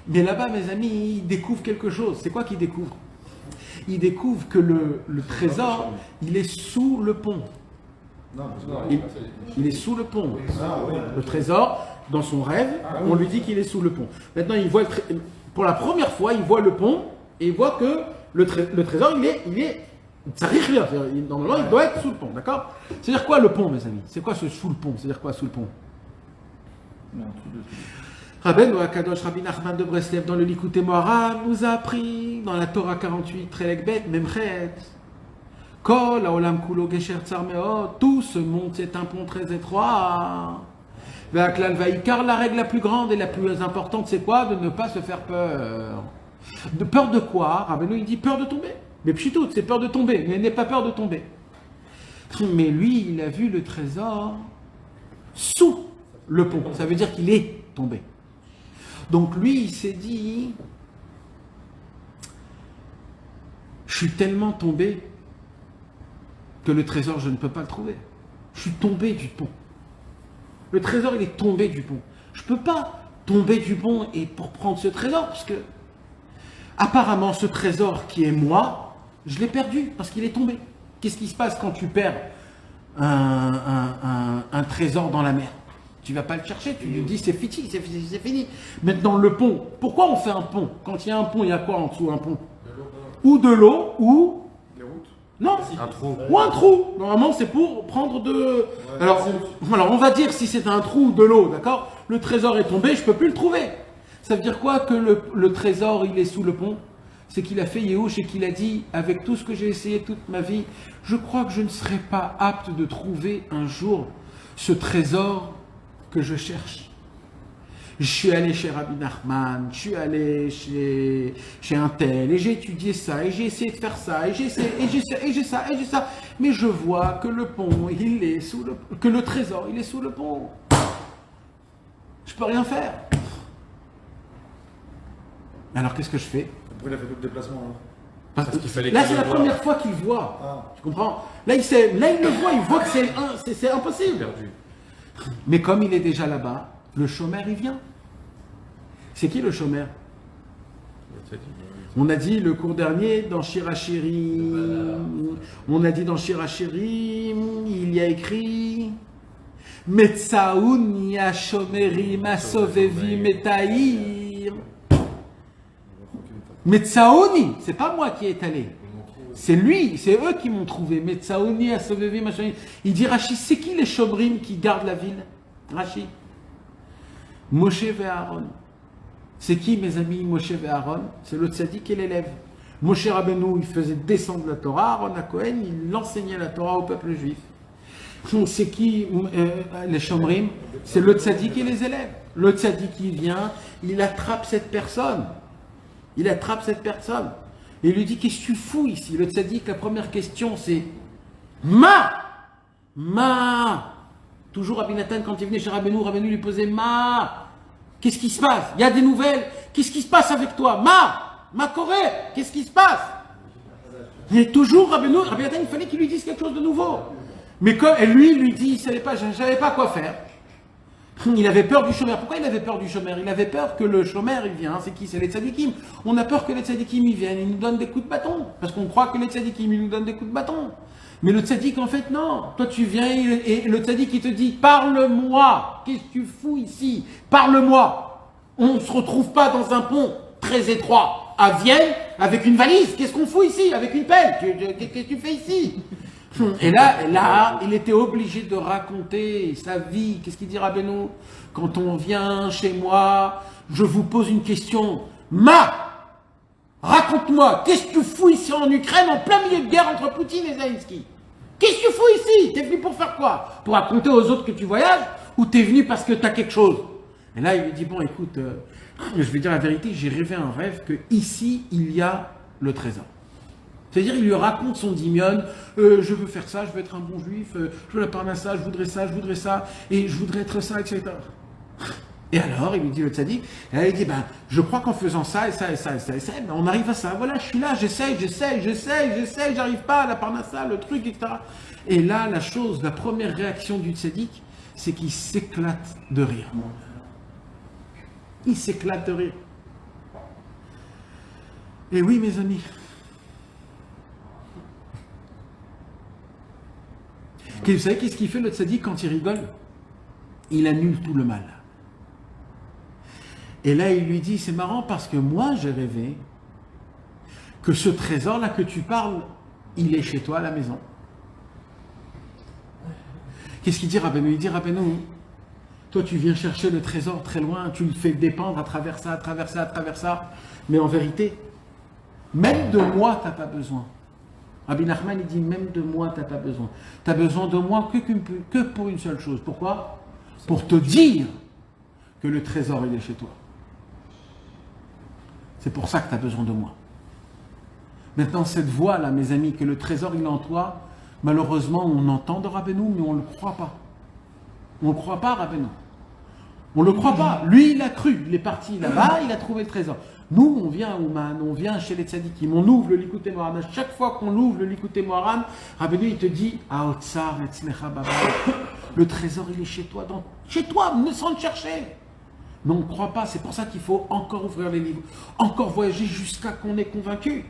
Mais là-bas, mes amis, il découvre quelque chose. C'est quoi qu'il découvre? Il découvre que le trésor, il est sous le pont. Il est sous le pont. Le trésor, dans son rêve, on lui dit qu'il est sous le pont. Maintenant, il voit pour la première fois, il voit le pont et il voit que le trésor, il est ça rit rien. Normalement, il doit être sous le pont, d'accord? C'est-à-dire quoi le pont, mes amis? C'est quoi ce sous le pont? C'est-à-dire quoi sous le pont? Rabbeinu Akadosh Rabbi Nachman de Breslev dans le Likutei Moharan nous a appris dans la Torah 48, Trelek Bet, Memchet, Kol Haolam Kulo Gesher Tsar Meod, tout ce monde c'est un pont très étroit. Ve'aklal Vaikar, la règle la plus grande et la plus importante, c'est quoi? De ne pas se faire peur. De peur de quoi? Rabbeinu il dit peur de tomber. Mais pchitout, c'est peur de tomber, mais n'aie pas peur de tomber. Mais lui, il a vu le trésor sous le pont. Ça veut dire qu'il est tombé. Donc lui, il s'est dit, je suis tellement tombé que le trésor, je ne peux pas le trouver. Je suis tombé du pont. Le trésor, il est tombé du pont. Je ne peux pas tomber du pont et pour prendre ce trésor, parce que apparemment, ce trésor qui est moi, je l'ai perdu parce qu'il est tombé. Qu'est-ce qui se passe quand tu perds un trésor dans la mer? Tu ne vas pas le chercher, tu lui dis c'est fini, c'est fini. Maintenant le pont, pourquoi on fait un pont? Quand il y a un pont, il y a quoi en dessous? Un pont? Ou de l'eau, ou... Les routes? Non, un trou. Ou un trou. Normalement c'est pour prendre de... Alors on va dire si c'est un trou ou de l'eau, d'accord? Le trésor est tombé, je ne peux plus le trouver. Ça veut dire quoi que le trésor il est sous le pont? C'est qu'il a fait Yehush et qu'il a dit, avec tout ce que j'ai essayé toute ma vie, je crois que je ne serai pas apte de trouver un jour ce trésor que je cherche. Je suis allé chez Rabbi Nachman, je suis allé chez un tel, et j'ai étudié ça, et j'ai essayé de faire ça, et j'ai ça, et j'ai ça, mais je vois que le pont, il est sous le... que le trésor, il est sous le pont. Je peux rien faire. Alors qu'est-ce que je fais? Pourquoi il a fait tout le déplacement Parce qu'il fallait là, c'est la première fois qu'il voit. Tu comprends? Là, il le voit, il voit que c'est impossible. Perdu. Mais comme il est déjà là-bas, le chômeur, il vient. C'est qui le chômeur? On a dit le cours dernier dans Shirachirim. On a dit dans Shirachirim, il y a écrit Metsaoun ya shomerim asovevi metaïr. Metsaoni, c'est pas moi qui est allé. C'est lui, c'est eux qui m'ont trouvé. Metsaoni, Asovevi, machin. Il dit Rashi, c'est qui les Shomrim qui gardent la ville? Rashi. Moshe et Aaron. C'est qui, mes amis, Moshe et Aaron? C'est le tzaddik et l'élève. Moshe Rabbeinu, il faisait descendre la Torah. Aaron à Cohen, il enseignait la Torah au peuple juif. C'est qui les Shomrim? C'est le tzaddik et les élèves. Le tzaddik, il vient, il attrape cette personne. Il attrape cette personne et il lui dit qu'est-ce que tu fous ici? Le tzaddik, la première question c'est Ma. Toujours Rabbi Nathan quand il venait chez Rabbeinu lui posait Ma. Qu'est-ce qui se passe? Il y a des nouvelles? Qu'est-ce qui se passe avec toi? Ma Corée, qu'est-ce qui se passe? Et toujours Rabbi Nathan, il fallait qu'il lui dise quelque chose de nouveau. Mais quand lui dit, je ne savais pas quoi faire. Il avait peur du chômeur. Pourquoi il avait peur du chômeur? Il avait peur que le chômeur, il vient. C'est qui? C'est les tzadikim. On a peur que les tzadikim, ils viennent et nous donnent des coups de bâton. Parce qu'on croit que les tzadikim, ils nous donnent des coups de bâton. Mais le tzadik, en fait, non. Toi, tu viens et le tzadik, il te dit, parle-moi. Qu'est-ce que tu fous ici? Parle-moi. On ne se retrouve pas dans un pont très étroit à Vienne avec une valise. Qu'est-ce qu'on fout ici? Avec une pelle. Qu'est-ce que tu fais ici? Et là, il était obligé de raconter sa vie. Qu'est-ce qu'il dit Rabbeinu? Quand on vient chez moi, je vous pose une question. Raconte-moi, qu'est-ce que tu fous ici en Ukraine, en plein milieu de guerre entre Poutine et Zelensky? Qu'est-ce que tu fous ici? T'es venu pour faire quoi? Pour raconter aux autres que tu voyages? Ou t'es venu parce que t'as quelque chose? Et là, il lui dit, bon, écoute, je vais dire la vérité, j'ai rêvé un rêve que ici, il y a le trésor. C'est-à-dire, il lui raconte son dimion, je veux faire ça, je veux être un bon juif, je veux la parnassa, je voudrais ça, et je voudrais être ça, etc. Et alors, il lui dit le tzaddik, et là, il dit, je crois qu'en faisant ça, et ça, on arrive à ça. Voilà, je suis là, j'essaye, j'arrive pas à la parnassa, le truc, etc. Et là, la première réaction du tzaddik, c'est qu'il s'éclate de rire. Il s'éclate de rire. Et oui, mes amis. Vous savez qu'est-ce qu'il fait le tzaddik quand il rigole? Il annule tout le mal. Et là, il lui dit, c'est marrant parce que moi, j'ai rêvé que ce trésor-là que tu parles, il est chez toi à la maison. Qu'est-ce qu'il dit, Rabbeinu? Il dit, Rabbeinu, toi, tu viens chercher le trésor très loin, tu le fais dépendre à travers ça, à travers ça, à travers ça. Mais en vérité, même de moi, tu n'as pas besoin. Rabbi Nachman, il dit, même de moi, tu n'as pas besoin. Tu as besoin de moi que pour une seule chose. Pourquoi? Pour te dire que le trésor, il est chez toi. C'est pour ça que tu as besoin de moi. Maintenant, cette voix-là, mes amis, que le trésor, il est en toi, malheureusement, on entend de Rabbeinu, mais on ne le croit pas. On ne le croit pas, Rabbeinu. On ne le croit pas. Lui, il a cru. Il est parti là-bas, il a trouvé le trésor. Nous, on vient au Man, on vient chez les tzadikim, on ouvre le Likutei Moharan. À chaque fois qu'on ouvre le Likutei Moharan, Rabbeinu, il te dit, Aotsar etzlecha baba. Le trésor, il est chez toi, chez toi, sans le chercher. Mais on ne croit pas. C'est pour ça qu'il faut encore ouvrir les livres, encore voyager jusqu'à qu'on est convaincu.